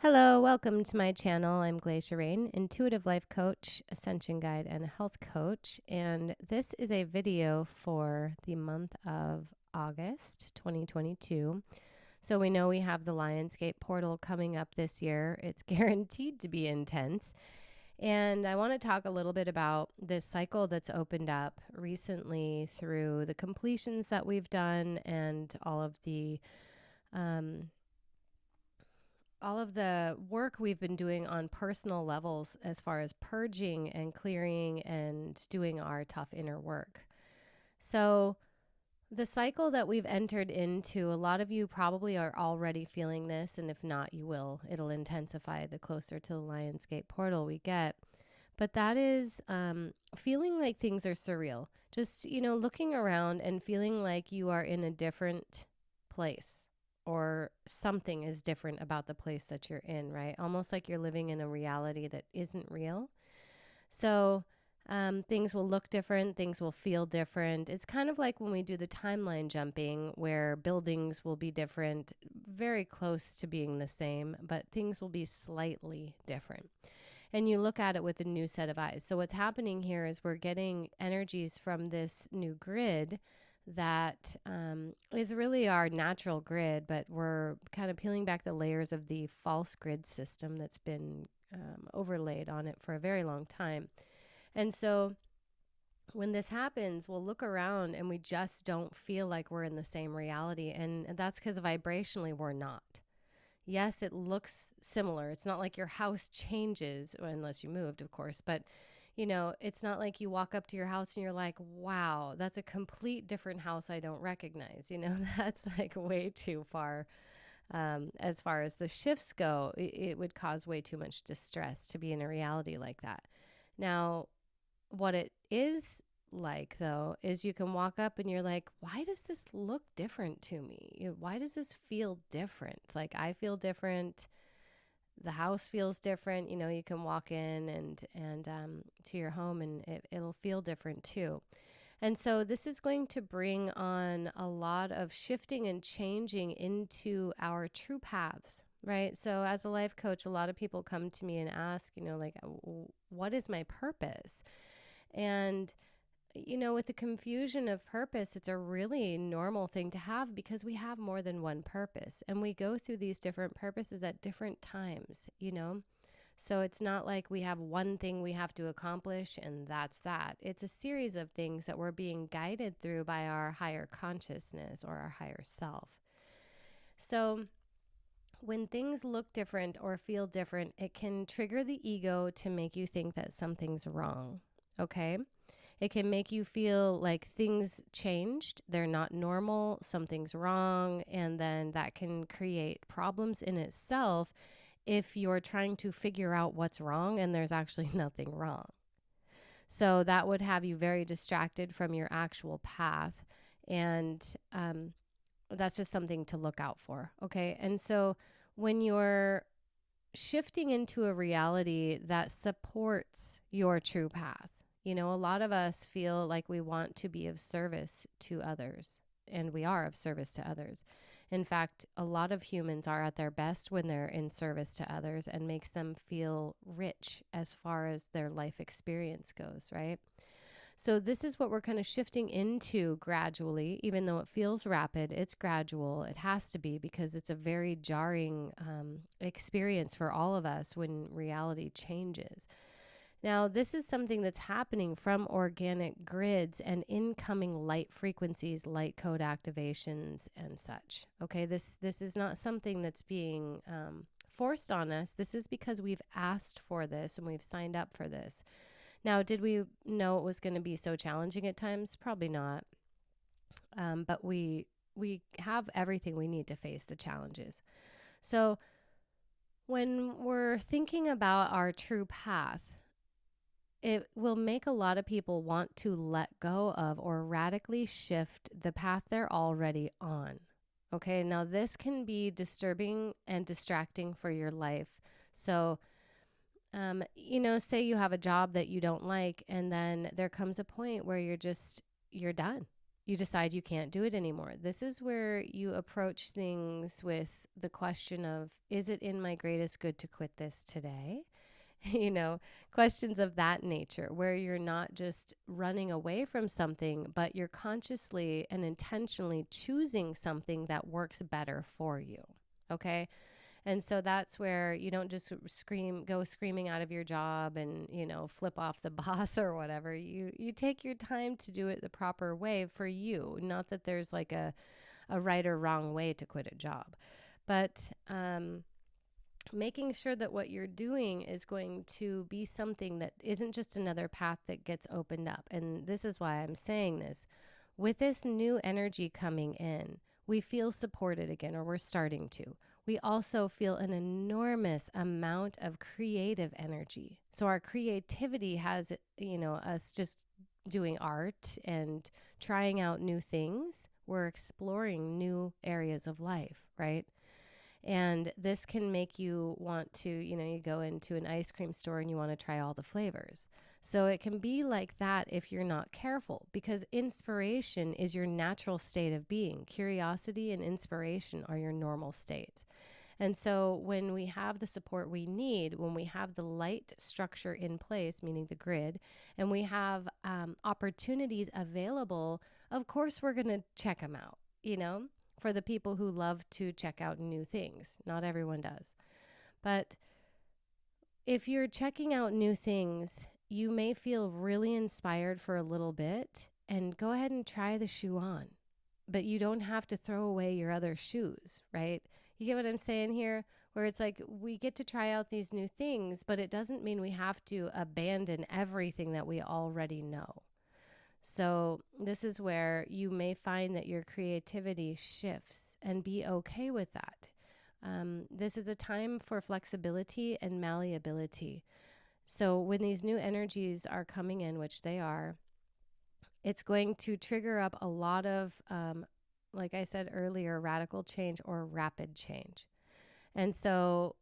Hello, welcome to my channel. I'm Glacia, intuitive life coach, ascension guide, and health coach. And this is a video for the month of August 2022. So we know we have the Lionsgate portal coming up this year. It's guaranteed to be intense. And I want to talk a little bit about this cycle that's opened up recently through the completions that we've done and um, all of the work we've been doing on personal levels as far as purging and clearing and doing our tough inner work. So, the cycle that we've entered into, a lot of you probably are already feeling this, and if not, you will. It'll intensify the closer to the Lionsgate portal we get. But that is feeling like things are surreal. Just, looking around and feeling like you are in a different place or something is different about the place that you're in, right? Almost like you're living in a reality that isn't real. So things will look different, things will feel different. It's kind of like when we do the timeline jumping, where buildings will be different, very close to being the same, but things will be slightly different. And you look at it with a new set of eyes. So what's happening here is we're getting energies from this new grid that is really our natural grid, but we're kind of peeling back the layers of the false grid system that's been overlaid on it for a very long time. And so when this happens, we'll look around and we just don't feel like we're in the same reality. And that's because vibrationally we're not. Yes, it looks similar. It's not like your house changes, unless you moved, of course. But, it's not like you walk up to your house and you're like, wow, that's a complete different house I don't recognize. That's like way too far. As far as the shifts go, it would cause way too much distress to be in a reality like that. Now, what it is like, though, is you can walk up and you're like, why does this look different to me? Why does this feel different? Like, I feel different. The house feels different. You can walk in and to your home and it'll feel different too. And so this is going to bring on a lot of shifting and changing into our true paths, right? So as a life coach, a lot of people come to me and ask, what is my purpose? And with the confusion of purpose, it's a really normal thing to have because we have more than one purpose and we go through these different purposes at different times. So it's not like we have one thing we have to accomplish and that's that. It's a series of things that we're being guided through by our higher consciousness or our higher self. So when things look different or feel different, it can trigger the ego to make you think that something's wrong. Okay? It can make you feel like things changed, they're not normal, something's wrong, and then that can create problems in itself if you're trying to figure out what's wrong and there's actually nothing wrong. So that would have you very distracted from your actual path, and that's just something to look out for, okay? And so when you're shifting into a reality that supports your true path, a lot of us feel like we want to be of service to others, and we are of service to others. In fact, a lot of humans are at their best when they're in service to others and makes them feel rich as far as their life experience goes, right? So this is what we're kind of shifting into gradually, even though it feels rapid, it's gradual. It has to be because it's a very jarring experience for all of us when reality changes. Now, this is something that's happening from organic grids and incoming light frequencies, light code activations, and such. Okay, this is not something that's being forced on us. This is because we've asked for this and we've signed up for this. Now, did we know it was going to be so challenging at times? Probably not. But we have everything we need to face the challenges. So when we're thinking about our true path, it will make a lot of people want to let go of or radically shift the path they're already on. Okay, now this can be disturbing and distracting for your life. So, say you have a job that you don't like, and then there comes a point where you're done. You decide you can't do it anymore. This is where you approach things with the question of, is it in my greatest good to quit this today? you know, questions of that nature, where you're not just running away from something, but you're consciously and intentionally choosing something that works better for you. Okay. And so that's where you don't just go screaming out of your job and, flip off the boss or whatever. You take your time to do it the proper way for you. Not that there's like a right or wrong way to quit a job, but making sure that what you're doing is going to be something that isn't just another path that gets opened up. And this is why I'm saying this. With this new energy coming in, we feel supported again, or we're starting to. We also feel an enormous amount of creative energy. So our creativity has, us just doing art and trying out new things. We're exploring new areas of life, right? And this can make you want to, you go into an ice cream store and you want to try all the flavors. So it can be like that if you're not careful, because inspiration is your natural state of being. Curiosity and inspiration are your normal states. And so when we have the support we need, when we have the light structure in place, meaning the grid, and we have opportunities available, of course, we're going to check them out, for the people who love to check out new things. Not everyone does. But if you're checking out new things, you may feel really inspired for a little bit and go ahead and try the shoe on. But you don't have to throw away your other shoes, right? You get what I'm saying here? Where it's like we get to try out these new things, but it doesn't mean we have to abandon everything that we already know. So this is where you may find that your creativity shifts, and be okay with that. This is a time for flexibility and malleability. So when these new energies are coming in, which they are, it's going to trigger up a lot of, like I said earlier, radical change or rapid change. And so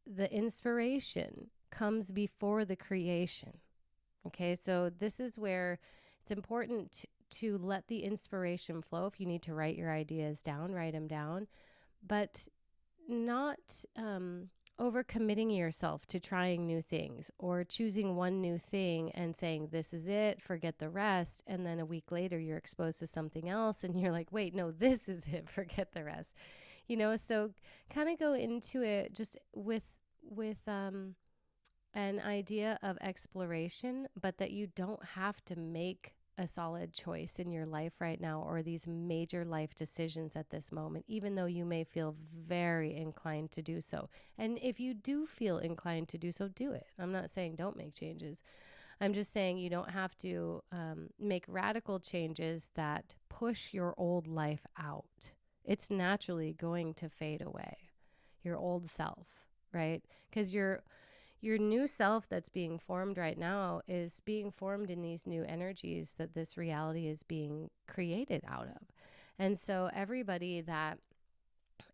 the inspiration comes before the creation. Okay, so this is where it's important to let the inspiration flow. If you need to write your ideas down, write them down, but not overcommitting yourself to trying new things or choosing one new thing and saying, this is it, forget the rest. And then a week later, you're exposed to something else and you're like, wait, no, this is it, forget the rest. So kind of go into it just with an idea of exploration, but that you don't have to make a solid choice in your life right now or these major life decisions at this moment, even though you may feel very inclined to do so. And if you do feel inclined to do so, do it. I'm not saying don't make changes. I'm just saying you don't have to make radical changes that push your old life out. It's naturally going to fade away, your old self, right? Because your new self that's being formed right now is being formed in these new energies that this reality is being created out of. And so everybody that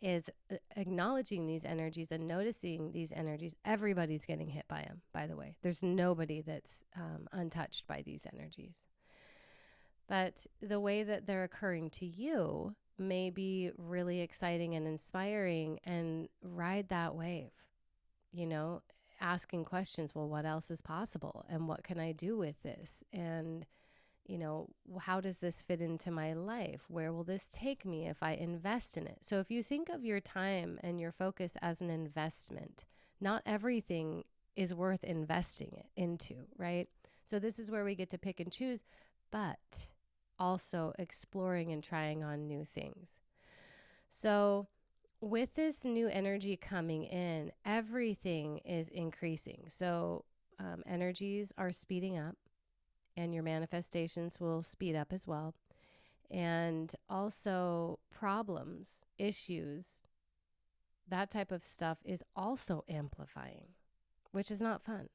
is acknowledging these energies and noticing these energies, everybody's getting hit by them, by the way. There's nobody that's untouched by these energies. But the way that they're occurring to you may be really exciting and inspiring, and ride that wave, asking questions. Well, what else is possible? And what can I do with this? And, how does this fit into my life? Where will this take me if I invest in it? So if you think of your time and your focus as an investment, not everything is worth investing it into, right? So this is where we get to pick and choose, but also exploring and trying on new things. So with this new energy coming in, everything is increasing. So energies are speeding up, and your manifestations will speed up as well. And also problems, issues, that type of stuff is also amplifying, which is not fun.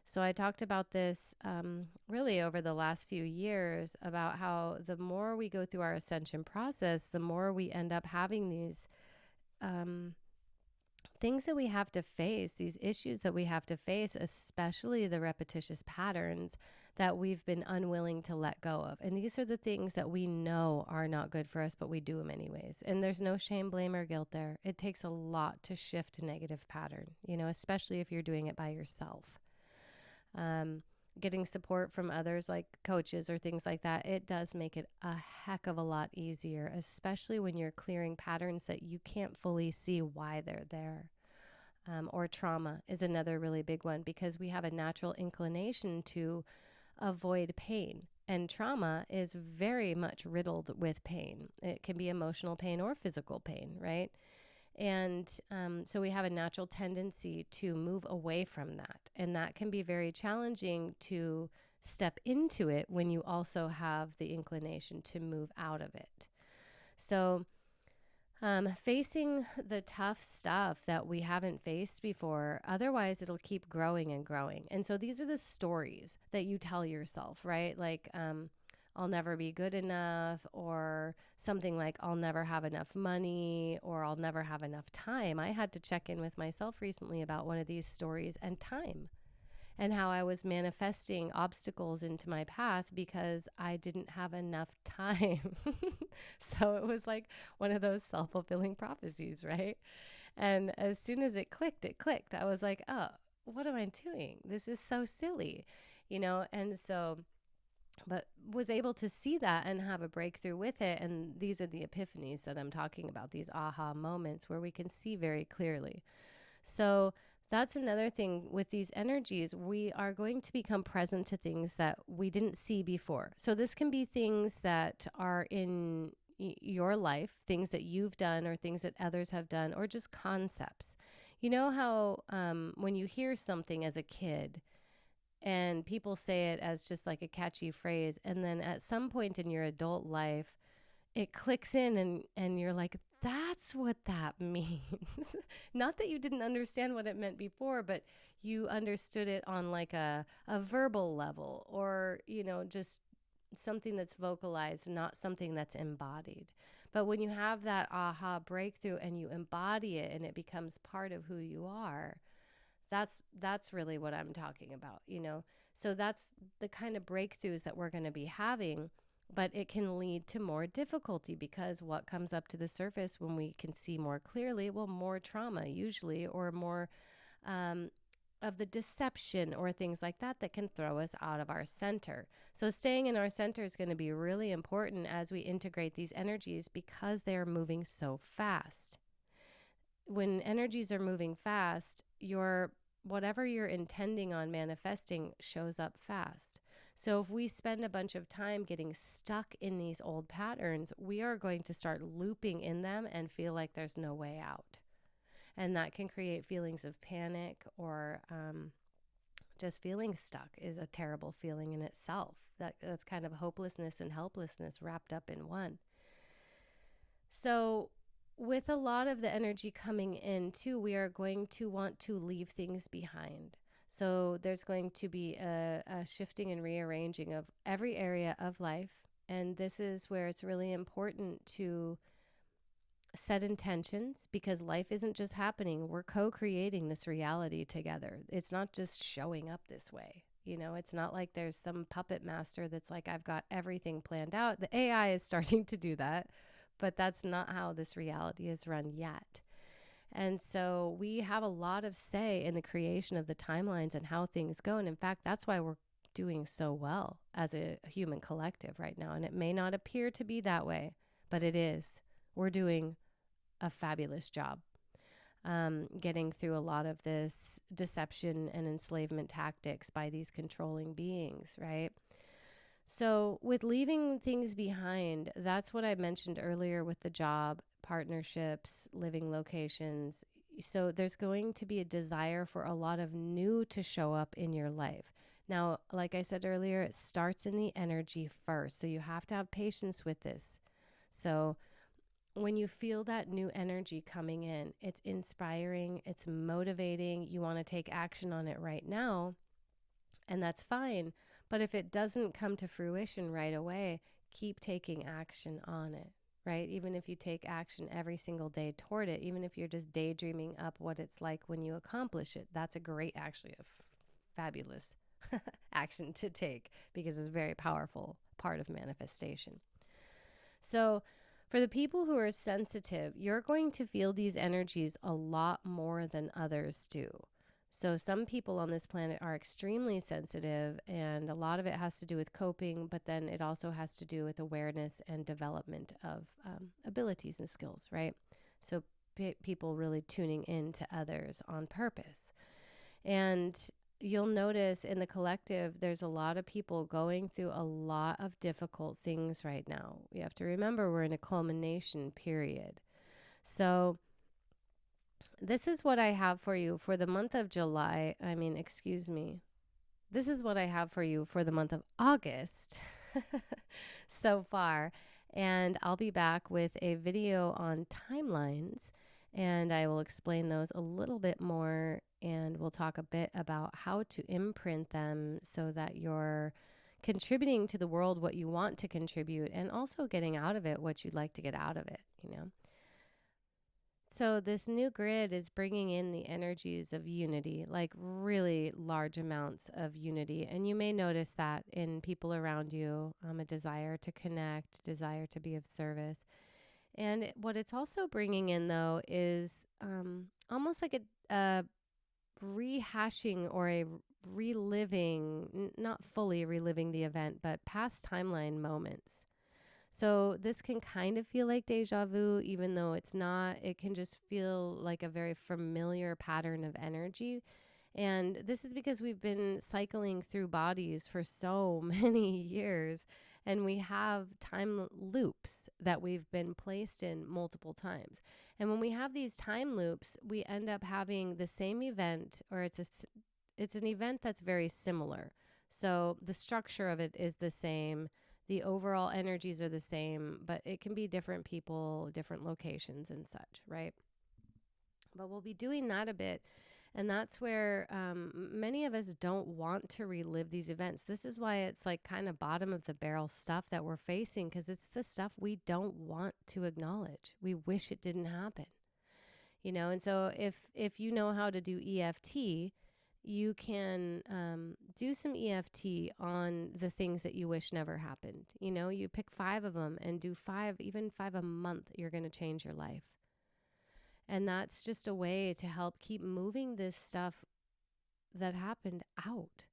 So I talked about this really over the last few years, about how the more we go through our ascension process, the more we end up having these things that we have to face, these issues that we have to face, especially the repetitious patterns that we've been unwilling to let go of. And these are the things that we know are not good for us, but we do them anyways. And there's no shame, blame, or guilt there. It takes a lot to shift a negative pattern, you know, especially if you're doing it by yourself. Um, Getting support from others like coaches or things like that, it does make it a heck of a lot easier, especially when you're clearing patterns that you can't fully see why they're there. Or trauma is another really big one, because we have a natural inclination to avoid pain. And trauma is very much riddled with pain. It can be emotional pain or physical pain, right? And so we have a natural tendency to move away from that. And that can be very challenging to step into it when you also have the inclination to move out of it. So facing the tough stuff that we haven't faced before, otherwise it'll keep growing and growing. And so these are the stories that you tell yourself, right? Like, I'll never be good enough, or something like I'll never have enough money, or I'll never have enough time. I had to check in with myself recently about one of these stories and time, and how I was manifesting obstacles into my path because I didn't have enough time. So it was like one of those self-fulfilling prophecies, right? And as soon as it clicked, it clicked. I was like, oh, what am I doing? This is so silly, you know? And so, but was able to see that and have a breakthrough with it. And these are the epiphanies that I'm talking about, these aha moments where we can see very clearly. So that's another thing with these energies. We are going to become present to things that we didn't see before. So this can be things that are in your life, things that you've done or things that others have done, or just concepts. You know how when you hear something as a kid, and people say it as just like a catchy phrase, and then at some point in your adult life, it clicks in, and you're like, that's what that means. Not that you didn't understand what it meant before, but you understood it on like a verbal level, or, you know, just something that's vocalized, not something that's embodied. But when you have that aha breakthrough and you embody it and it becomes part of who you are, that's really what I'm talking about, you know. So that's the kind of breakthroughs that we're going to be having, but it can lead to more difficulty, because what comes up to the surface when we can see more clearly, well, more trauma usually, or more of the deception or things like that that can throw us out of our center. So staying in our center is going to be really important as we integrate these energies, because they are moving so fast. When energies are moving fast, whatever you're intending on manifesting shows up fast. So if we spend a bunch of time getting stuck in these old patterns, we are going to start looping in them and feel like there's no way out. And that can create feelings of panic, or just feeling stuck is a terrible feeling in itself. That's kind of hopelessness and helplessness wrapped up in one. So with a lot of the energy coming in too, we are going to want to leave things behind. So there's going to be a shifting and rearranging of every area of life. And this is where it's really important to set intentions, because life isn't just happening. We're co-creating this reality together. It's not just showing up this way. You know, it's not like there's some puppet master that's like, I've got everything planned out. The AI is starting to do that, but that's not how this reality is run yet. And so we have a lot of say in the creation of the timelines and how things go. And in fact, that's why we're doing so well as a human collective right now. And it may not appear to be that way, but it is. We're doing a fabulous job getting through a lot of this deception and enslavement tactics by these controlling beings, right? So with leaving things behind, that's what I mentioned earlier with the job, partnerships, living locations. So there's going to be a desire for a lot of new to show up in your life. Now, like I said earlier, it starts in the energy first. So you have to have patience with this. So when you feel that new energy coming in, it's inspiring, it's motivating, you want to take action on it right now, and that's fine. But if it doesn't come to fruition right away, keep taking action on it, right? Even if you take action every single day toward it, even if you're just daydreaming up what it's like when you accomplish it, that's a great, actually, fabulous action to take because it's a very powerful part of manifestation. So, for the people who are sensitive, you're going to feel these energies a lot more than others do. So, some people on this planet are extremely sensitive, and a lot of it has to do with coping, but then it also has to do with awareness and development of abilities and skills, right? So, people really tuning in to others on purpose. And you'll notice in the collective, there's a lot of people going through a lot of difficult things right now. You have to remember we're in a culmination period. So, this is what I have for you for the month of July. I mean, excuse me. This is what I have for you for the month of August so far. And I'll be back with a video on timelines, and I will explain those a little bit more. And we'll talk a bit about how to imprint them so that you're contributing to the world what you want to contribute and also getting out of it what you'd like to get out of it, you know? So, this new grid is bringing in the energies of unity, like really large amounts of unity. And you may notice that in people around you, a desire to connect, desire to be of service. And what it's also bringing in, though, is almost like a rehashing or a reliving, not fully reliving the event, but past timeline moments. So this can kind of feel like deja vu, even though it's not. It can just feel like a very familiar pattern of energy. And this is because we've been cycling through bodies for so many years, and we have time loops that we've been placed in multiple times. And when we have these time loops, we end up having the same event, or it's an event that's very similar. So the structure of it is the same. The overall energies are the same, but it can be different people, different locations, and such, right? But we'll be doing that a bit. And that's where many of us don't want to relive these events. This is why it's like kind of bottom of the barrel stuff that we're facing, because it's the stuff we don't want to acknowledge. We wish it didn't happen, you know? And so if you know how to do EFT, you can do some EFT on the things that you wish never happened. You know, you pick 5 of them and do 5, even 5 a month, you're going to change your life. And that's just a way to help keep moving this stuff that happened out,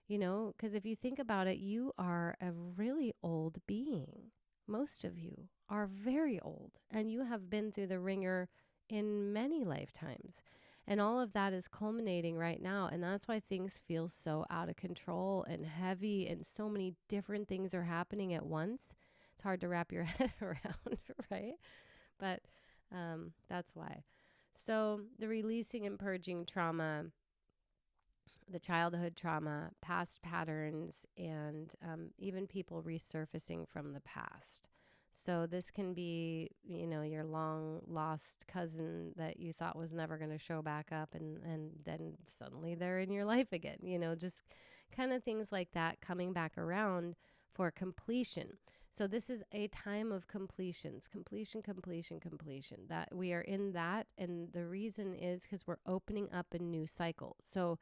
you know, because if you think about it, you are a really old being. Most of you are very old, and you have been through the ringer in many lifetimes. And all of that is culminating right now. And that's why things feel so out of control and heavy, and so many different things are happening at once. It's hard to wrap your head around, right? But that's why. So the releasing and purging trauma, the childhood trauma, past patterns, and even people resurfacing from the past. So this can be, you know, your long lost cousin that you thought was never going to show back up, and then suddenly they're in your life again, you know, just kind of things like that coming back around for completion. So this is a time of completions, completion, completion, completion. That we are in that, and the reason is because we're opening up a new cycle. So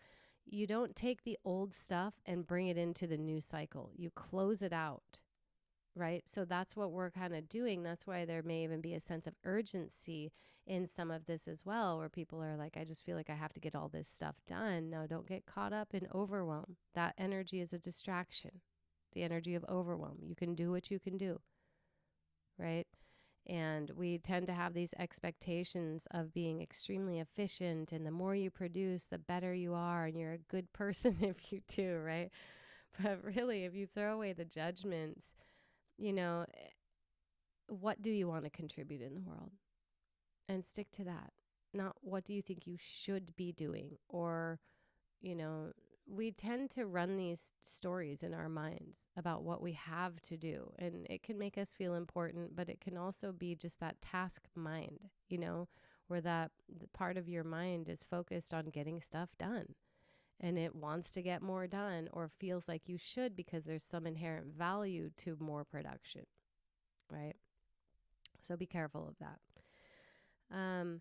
you don't take the old stuff and bring it into the new cycle. You close it out, right? So that's what we're kind of doing. That's why there may even be a sense of urgency in some of this as well, where people are like, I just feel like I have to get all this stuff done. No, don't get caught up in overwhelm. That energy is a distraction, the energy of overwhelm. You can do what you can do, right? And we tend to have these expectations of being extremely efficient. And the more you produce, the better you are. And you're a good person if you do, right? But really, if you throw away the judgments, you know, what do you want to contribute in the world? And stick to that. Not what do you think you should be doing, or, you know, we tend to run these stories in our minds about what we have to do. And it can make us feel important, but it can also be just that task mind, you know, where that part of your mind is focused on getting stuff done. And it wants to get more done, or feels like you should because there's some inherent value to more production, right? So be careful of that. Um,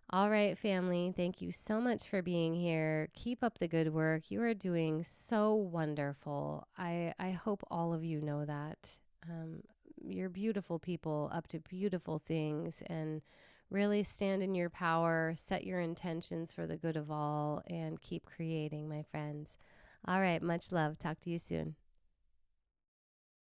all right, family. Thank you so much for being here. Keep up the good work. You are doing so wonderful. I hope all of you know that. You're beautiful people up to beautiful things, and really stand in your power, set your intentions for the good of all, and keep creating, my friends. All right. Much love. Talk to you soon.